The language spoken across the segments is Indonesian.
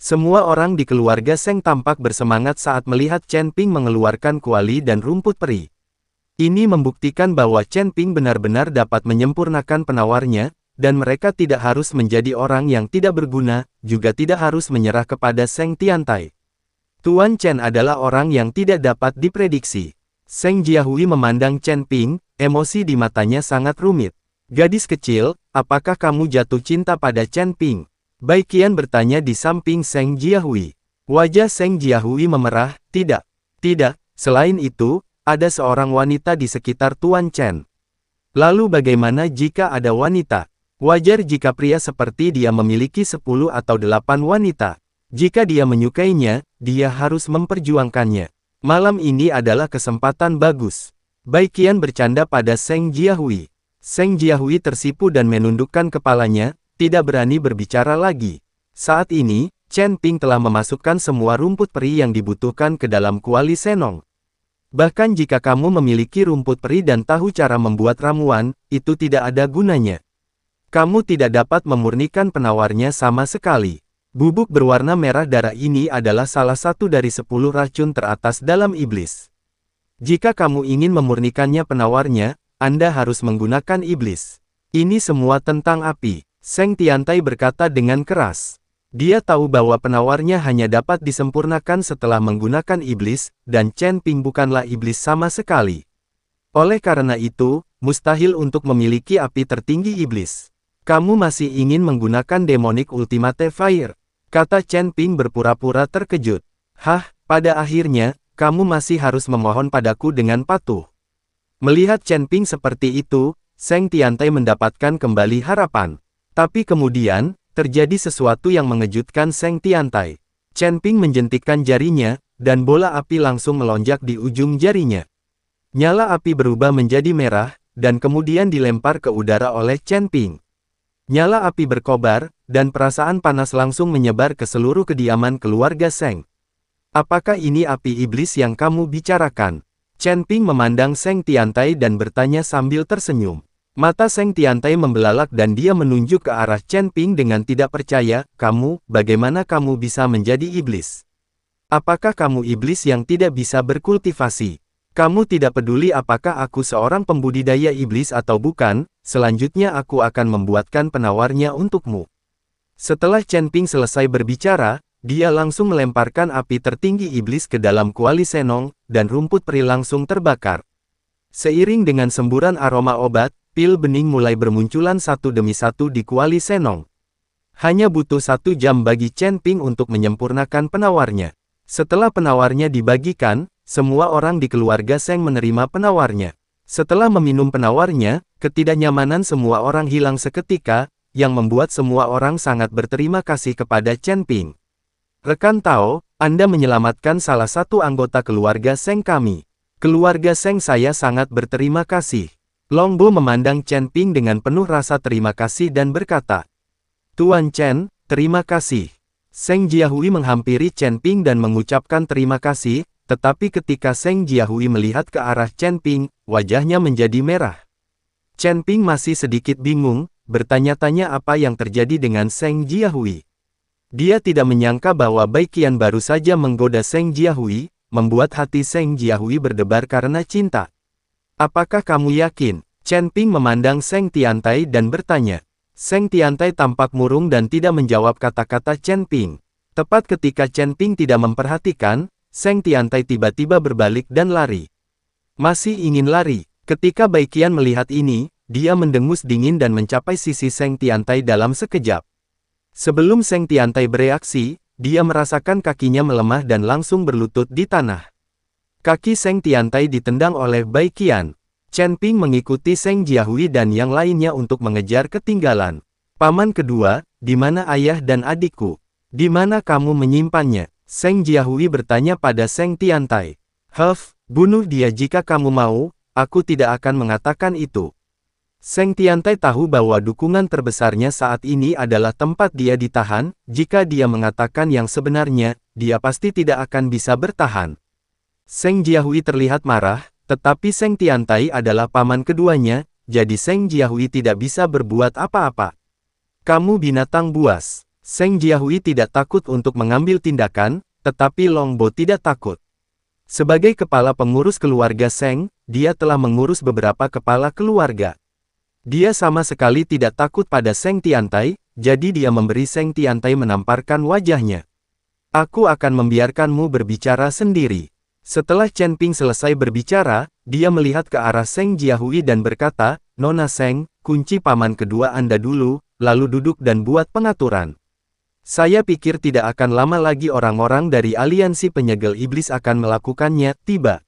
Semua orang di keluarga Seng tampak bersemangat saat melihat Chen Ping mengeluarkan kuali dan rumput peri. Ini membuktikan bahwa Chen Ping benar-benar dapat menyempurnakan penawarnya, dan mereka tidak harus menjadi orang yang tidak berguna, juga tidak harus menyerah kepada Seng Tiantai. Tuan Chen adalah orang yang tidak dapat diprediksi. Seng Jiahui memandang Chen Ping, emosi di matanya sangat rumit. Gadis kecil, apakah kamu jatuh cinta pada Chen Ping? Bai Qian bertanya di samping Seng Jiahui. Wajah Seng Jiahui memerah, tidak. Tidak, selain itu, ada seorang wanita di sekitar Tuan Chen. Lalu bagaimana jika ada wanita? Wajar jika pria seperti dia memiliki 10 atau 8 wanita. Jika dia menyukainya, dia harus memperjuangkannya. Malam ini adalah kesempatan bagus. Bai Qian bercanda pada Seng Jiahui. Seng Jiahui tersipu dan menundukkan kepalanya, tidak berani berbicara lagi. Saat ini, Chen Ping telah memasukkan semua rumput peri yang dibutuhkan ke dalam kuali Senong. Bahkan jika kamu memiliki rumput peri dan tahu cara membuat ramuan, itu tidak ada gunanya. Kamu tidak dapat memurnikan penawarnya sama sekali. Bubuk berwarna merah darah ini adalah salah satu dari 10 racun teratas dalam iblis. Jika kamu ingin memurnikannya penawarnya, Anda harus menggunakan iblis. Ini semua tentang api. Seng Tiantai berkata dengan keras. Dia tahu bahwa penawarnya hanya dapat disempurnakan setelah menggunakan iblis, dan Chen Ping bukanlah iblis sama sekali. Oleh karena itu, mustahil untuk memiliki api tertinggi iblis. Kamu masih ingin menggunakan Demonic Ultimate Fire, kata Chen Ping berpura-pura terkejut. Hah, pada akhirnya, kamu masih harus memohon padaku dengan patuh. Melihat Chen Ping seperti itu, Seng Tiantai mendapatkan kembali harapan. Tapi kemudian, terjadi sesuatu yang mengejutkan Seng Tiantai. Chen Ping menjentikkan jarinya, dan bola api langsung melonjak di ujung jarinya. Nyala api berubah menjadi merah, dan kemudian dilempar ke udara oleh Chen Ping. Nyala api berkobar, dan perasaan panas langsung menyebar ke seluruh kediaman keluarga Seng. Apakah ini api iblis yang kamu bicarakan? Chen Ping memandang Seng Tiantai dan bertanya sambil tersenyum. Mata Seng Tiantai membelalak dan dia menunjuk ke arah Chen Ping dengan tidak percaya, bagaimana kamu bisa menjadi iblis? Apakah kamu iblis yang tidak bisa berkultivasi? Kamu tidak peduli apakah aku seorang pembudidaya iblis atau bukan, selanjutnya aku akan membuatkan penawarnya untukmu. Setelah Chen Ping selesai berbicara, dia langsung melemparkan api tertinggi iblis ke dalam kuali Senong, dan rumput peri langsung terbakar. Seiring dengan semburan aroma obat, pil bening mulai bermunculan satu demi satu di kuali Senong. Hanya butuh 1 jam bagi Chen Ping untuk menyempurnakan penawarnya. Setelah penawarnya dibagikan, semua orang di keluarga Seng menerima penawarnya. Setelah meminum penawarnya, ketidaknyamanan semua orang hilang seketika, yang membuat semua orang sangat berterima kasih kepada Chen Ping. Rekan Tao, Anda menyelamatkan salah satu anggota keluarga Seng kami. Keluarga Seng saya sangat berterima kasih. Longbo memandang Chen Ping dengan penuh rasa terima kasih dan berkata, Tuan Chen, terima kasih. Seng Jiahui menghampiri Chen Ping dan mengucapkan terima kasih, tetapi ketika Seng Jiahui melihat ke arah Chen Ping, wajahnya menjadi merah. Chen Ping masih sedikit bingung, bertanya-tanya apa yang terjadi dengan Seng Jiahui. Dia tidak menyangka bahwa Bai Qian baru saja menggoda Seng Jiahui, membuat hati Seng Jiahui berdebar karena cinta. Apakah kamu yakin? Chen Ping memandang Seng Tiantai dan bertanya. Seng Tiantai tampak murung dan tidak menjawab kata-kata Chen Ping. Tepat ketika Chen Ping tidak memperhatikan, Seng Tiantai tiba-tiba berbalik dan lari. Masih ingin lari. Ketika Bai Qian melihat ini, dia mendengus dingin dan mencapai sisi Seng Tiantai dalam sekejap. Sebelum Seng Tiantai bereaksi, dia merasakan kakinya melemah dan langsung berlutut di tanah. Kaki Seng Tiantai ditendang oleh Bai Qian. Chen Ping mengikuti Seng Jiahui dan yang lainnya untuk mengejar ketinggalan. Paman kedua, di mana ayah dan adikku? Di mana kamu menyimpannya? Seng Jiahui bertanya pada Seng Tiantai. Bunuh dia jika kamu mau, aku tidak akan mengatakan itu. Seng Tiantai tahu bahwa dukungan terbesarnya saat ini adalah tempat dia ditahan, jika dia mengatakan yang sebenarnya, dia pasti tidak akan bisa bertahan. Seng Jiahui terlihat marah, tetapi Seng Tiantai adalah paman keduanya, jadi Seng Jiahui tidak bisa berbuat apa-apa. Kamu binatang buas. Seng Jiahui tidak takut untuk mengambil tindakan, tetapi Long Bo tidak takut. Sebagai kepala pengurus keluarga Seng, dia telah mengurus beberapa kepala keluarga. Dia sama sekali tidak takut pada Seng Tiantai, jadi dia memberi Seng Tiantai menamparkan wajahnya. Aku akan membiarkanmu berbicara sendiri. Setelah Chen Ping selesai berbicara, dia melihat ke arah Seng Jiahui dan berkata, Nona Seng, kunci paman kedua Anda dulu, lalu duduk dan buat pengaturan. Saya pikir tidak akan lama lagi orang-orang dari aliansi penyegel iblis akan melakukannya, tiba.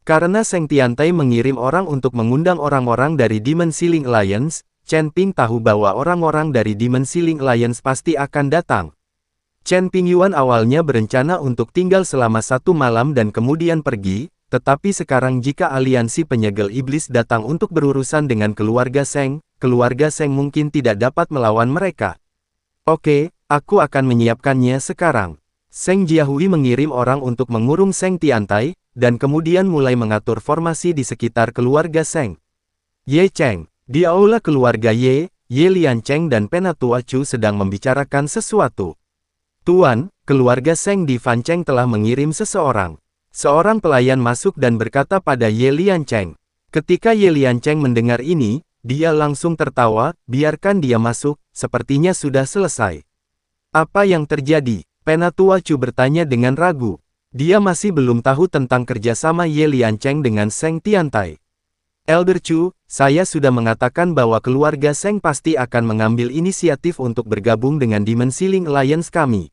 Karena Seng Tiantai mengirim orang untuk mengundang orang-orang dari Demon Ceiling Alliance, Chen Ping tahu bahwa orang-orang dari Demon Ceiling Alliance pasti akan datang. Chen Pingyuan awalnya berencana untuk tinggal selama 1 malam dan kemudian pergi, tetapi sekarang jika aliansi penyegel iblis datang untuk berurusan dengan keluarga Seng mungkin tidak dapat melawan mereka. Oke, aku akan menyiapkannya sekarang. Seng Jiahui mengirim orang untuk mengurung Seng Tiantai, dan kemudian mulai mengatur formasi di sekitar keluarga Seng. Ye Cheng, di aula keluarga Ye Lian Cheng dan Penatua Chu sedang membicarakan sesuatu. Tuan, keluarga Seng di Fan Cheng telah mengirim seseorang. Seorang pelayan masuk dan berkata pada Ye Lian Cheng. Ketika Ye Lian Cheng mendengar ini, dia langsung tertawa, biarkan dia masuk, sepertinya sudah selesai. Apa yang terjadi? Penatua Chu bertanya dengan ragu. Dia masih belum tahu tentang kerjasama Ye Lian Cheng dengan Seng Tiantai. Elder Chu, saya sudah mengatakan bahwa keluarga Seng pasti akan mengambil inisiatif untuk bergabung dengan Demon Ceiling Alliance kami.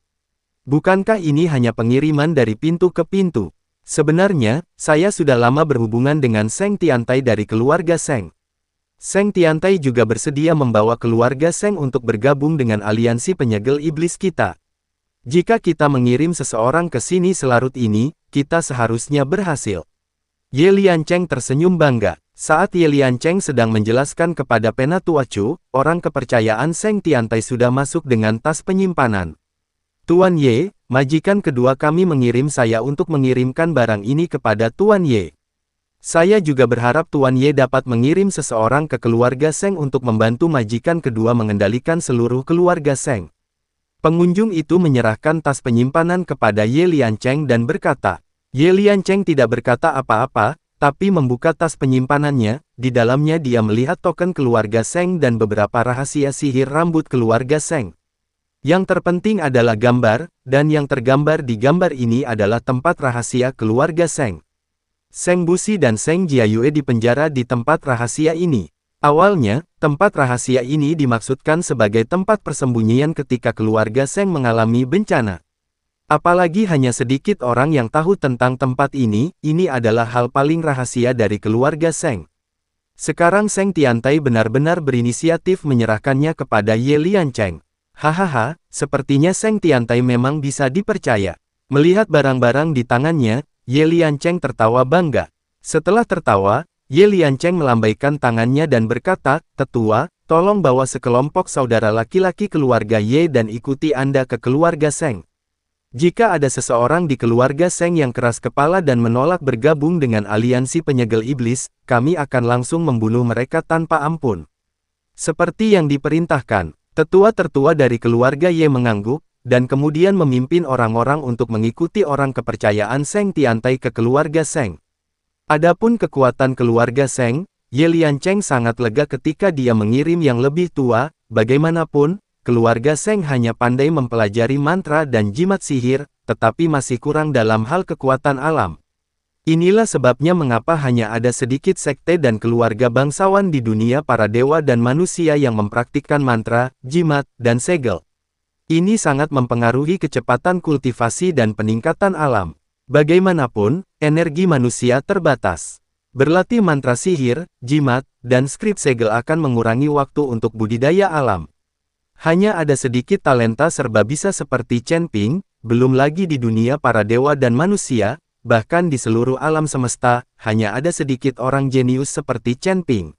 Bukankah ini hanya pengiriman dari pintu ke pintu? Sebenarnya, saya sudah lama berhubungan dengan Seng Tiantai dari keluarga Seng. Seng Tiantai juga bersedia membawa keluarga Seng untuk bergabung dengan aliansi penyegel iblis kita. Jika kita mengirim seseorang ke sini selarut ini, kita seharusnya berhasil. Ye Lian Cheng tersenyum bangga. Saat Ye Lian Cheng sedang menjelaskan kepada Penatua Chu, orang kepercayaan Seng Tiantai sudah masuk dengan tas penyimpanan. Tuan Ye, majikan kedua kami mengirim saya untuk mengirimkan barang ini kepada Tuan Ye. Saya juga berharap Tuan Ye dapat mengirim seseorang ke keluarga Seng untuk membantu majikan kedua mengendalikan seluruh keluarga Seng. Pengunjung itu menyerahkan tas penyimpanan kepada Ye Lian Cheng dan berkata, Ye Lian Cheng tidak berkata apa-apa, tapi membuka tas penyimpanannya, di dalamnya dia melihat token keluarga Seng dan beberapa rahasia sihir rambut keluarga Seng. Yang terpenting adalah gambar, dan yang tergambar di gambar ini adalah tempat rahasia keluarga Seng. Seng Busi dan Seng Jiayue dipenjara di tempat rahasia ini. Awalnya, tempat rahasia ini dimaksudkan sebagai tempat persembunyian ketika keluarga Seng mengalami bencana. Apalagi hanya sedikit orang yang tahu tentang tempat ini adalah hal paling rahasia dari keluarga Seng. Sekarang Seng Tiantai benar-benar berinisiatif menyerahkannya kepada Ye Lian Cheng. Hahaha, sepertinya Seng Tiantai memang bisa dipercaya. Melihat barang-barang di tangannya, Ye Lian Cheng tertawa bangga. Setelah tertawa, Ye Lian Cheng melambaikan tangannya dan berkata, Tetua, tolong bawa sekelompok saudara laki-laki keluarga Ye dan ikuti Anda ke keluarga Seng. Jika ada seseorang di keluarga Seng yang keras kepala dan menolak bergabung dengan aliansi penyegel iblis, kami akan langsung membunuh mereka tanpa ampun. Seperti yang diperintahkan. Tetua tertua dari keluarga Ye mengangguk, dan kemudian memimpin orang-orang untuk mengikuti orang kepercayaan Seng Tiantai ke keluarga Seng. Adapun kekuatan keluarga Seng, Ye Lian Cheng sangat lega ketika dia mengirim yang lebih tua, bagaimanapun, keluarga Seng hanya pandai mempelajari mantra dan jimat sihir, tetapi masih kurang dalam hal kekuatan alam. Inilah sebabnya mengapa hanya ada sedikit sekte dan keluarga bangsawan di dunia para dewa dan manusia yang mempraktikkan mantra, jimat, dan segel. Ini sangat mempengaruhi kecepatan kultivasi dan peningkatan alam. Bagaimanapun, energi manusia terbatas. Berlatih mantra sihir, jimat, dan skrip segel akan mengurangi waktu untuk budidaya alam. Hanya ada sedikit talenta serba bisa seperti Chen Ping, belum lagi di dunia para dewa dan manusia. Bahkan di seluruh alam semesta, hanya ada sedikit orang jenius seperti Chen Ping.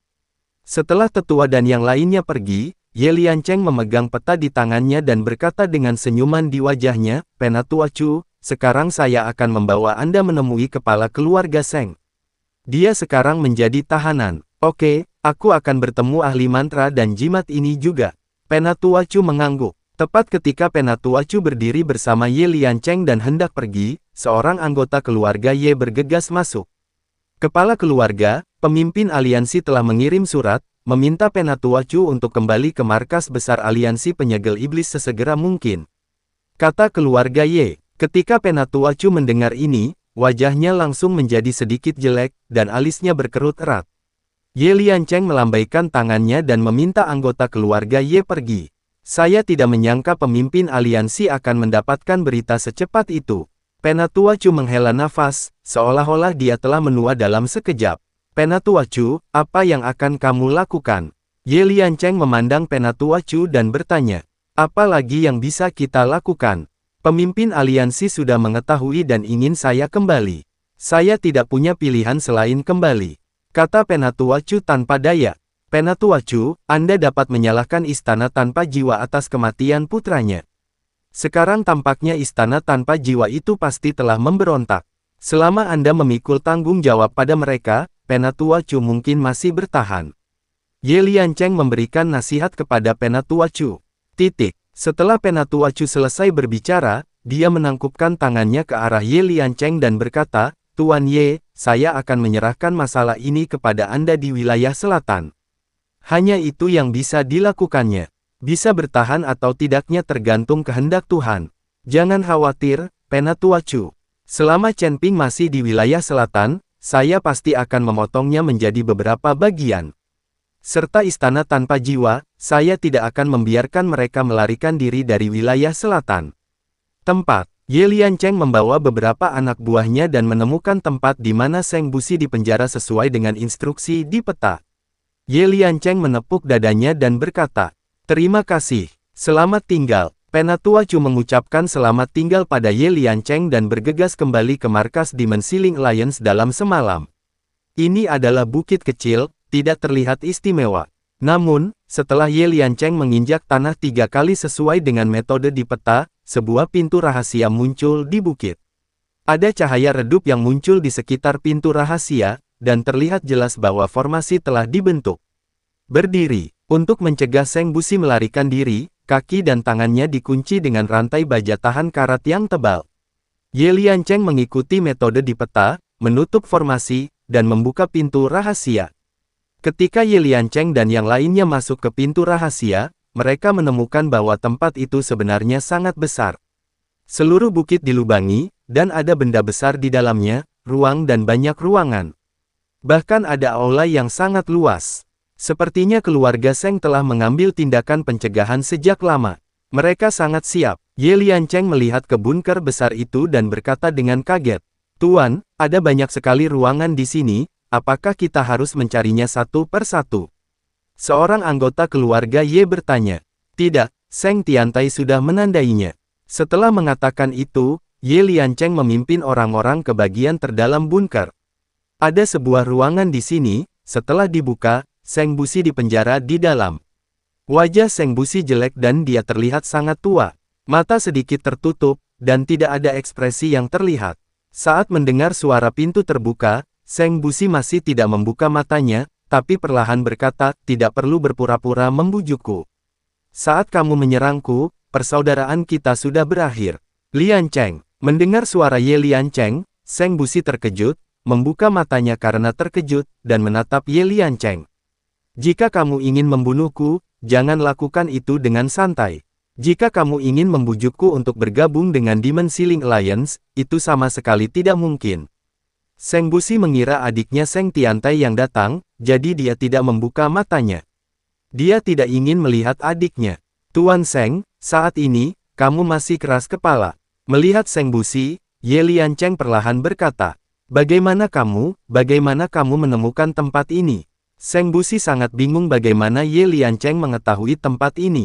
Setelah tetua dan yang lainnya pergi, Ye Lian Cheng memegang peta di tangannya dan berkata dengan senyuman di wajahnya, Penatua Chu, sekarang saya akan membawa Anda menemui kepala keluarga Seng. Dia sekarang menjadi tahanan. Oke, aku akan bertemu ahli mantra dan jimat ini juga. Penatua Chu mengangguk. Tepat ketika Penatua Chu berdiri bersama Ye Liancheng dan hendak pergi, seorang anggota keluarga Ye bergegas masuk. Kepala keluarga, pemimpin aliansi telah mengirim surat, meminta Penatua Chu untuk kembali ke markas besar aliansi penyegel iblis sesegera mungkin. Kata keluarga Ye. Ketika Penatua Chu mendengar ini, wajahnya langsung menjadi sedikit jelek, dan alisnya berkerut erat. Ye Liancheng melambaikan tangannya dan meminta anggota keluarga Ye pergi. Saya tidak menyangka pemimpin aliansi akan mendapatkan berita secepat itu. Penatua Chu menghela nafas, seolah-olah dia telah menua dalam sekejap. Penatua Chu, apa yang akan kamu lakukan? Ye Liancheng memandang Penatua Chu dan bertanya, apa lagi yang bisa kita lakukan? Pemimpin aliansi sudah mengetahui dan ingin saya kembali. Saya tidak punya pilihan selain kembali. Kata Penatua Chu tanpa daya. Penatua Chu, Anda dapat menyalahkan istana tanpa jiwa atas kematian putranya. Sekarang tampaknya istana tanpa jiwa itu pasti telah memberontak. Selama Anda memikul tanggung jawab pada mereka, Penatua Chu mungkin masih bertahan. Ye Liancheng memberikan nasihat kepada Penatua Chu. Setelah Penatua Chu selesai berbicara, dia menangkupkan tangannya ke arah Ye Liancheng dan berkata, Tuan Ye, saya akan menyerahkan masalah ini kepada Anda di wilayah selatan. Hanya itu yang bisa dilakukannya. Bisa bertahan atau tidaknya tergantung kehendak Tuhan. Jangan khawatir, Penatua Chu. Selama Chen Ping masih di wilayah selatan, saya pasti akan memotongnya menjadi beberapa bagian. Serta istana tanpa jiwa, saya tidak akan membiarkan mereka melarikan diri dari wilayah selatan. Tempat. Ye Liancheng membawa beberapa anak buahnya dan menemukan tempat di mana Seng Busi dipenjara sesuai dengan instruksi di peta. Ye Liancheng menepuk dadanya dan berkata, terima kasih, selamat tinggal. Penatua Chu mengucapkan selamat tinggal pada Ye Liancheng dan bergegas kembali ke markas Demon Sealing Alliance dalam semalam. Ini adalah bukit kecil, tidak terlihat istimewa. Namun, setelah Ye Liancheng menginjak tanah 3 kali sesuai dengan metode di peta, sebuah pintu rahasia muncul di bukit. Ada cahaya redup yang muncul di sekitar pintu rahasia, dan terlihat jelas bahwa formasi telah dibentuk. Berdiri, untuk mencegah Seng Busi melarikan diri, kaki dan tangannya dikunci dengan rantai baja tahan karat yang tebal. Ye Liancheng mengikuti metode di peta, menutup formasi, dan membuka pintu rahasia. Ketika Ye Liancheng dan yang lainnya masuk ke pintu rahasia, mereka menemukan bahwa tempat itu sebenarnya sangat besar. Seluruh bukit dilubangi, dan ada benda besar di dalamnya, ruang dan banyak ruangan. Bahkan ada aula yang sangat luas. Sepertinya keluarga Seng telah mengambil tindakan pencegahan sejak lama. Mereka sangat siap. Ye Liancheng melihat ke bunker besar itu dan berkata dengan kaget, Tuan, ada banyak sekali ruangan di sini. Apakah kita harus mencarinya satu per satu? Seorang anggota keluarga Ye bertanya. Tidak, Seng Tiantai sudah menandainya. Setelah mengatakan itu, Ye Liancheng memimpin orang-orang ke bagian terdalam bunker. Ada sebuah ruangan di sini, setelah dibuka, Seng Busi dipenjara di dalam. Wajah Seng Busi jelek dan dia terlihat sangat tua. Mata sedikit tertutup, dan tidak ada ekspresi yang terlihat. Saat mendengar suara pintu terbuka, Seng Busi masih tidak membuka matanya, tapi perlahan berkata, tidak perlu berpura-pura membujukku. Saat kamu menyerangku, persaudaraan kita sudah berakhir. Liancheng, mendengar suara Ye Liancheng, Seng Busi terkejut, membuka matanya karena terkejut, dan menatap Ye Liancheng. Jika kamu ingin membunuhku, jangan lakukan itu dengan santai. Jika kamu ingin membujukku untuk bergabung dengan Demon Sealing Alliance, itu sama sekali tidak mungkin. Seng Busi mengira adiknya Seng Tiantai yang datang, jadi dia tidak membuka matanya. Dia tidak ingin melihat adiknya. Tuan Seng, saat ini, kamu masih keras kepala. Melihat Seng Busi, Ye Liancheng perlahan berkata, bagaimana kamu menemukan tempat ini? Seng Busi sangat bingung bagaimana Ye Liancheng mengetahui tempat ini.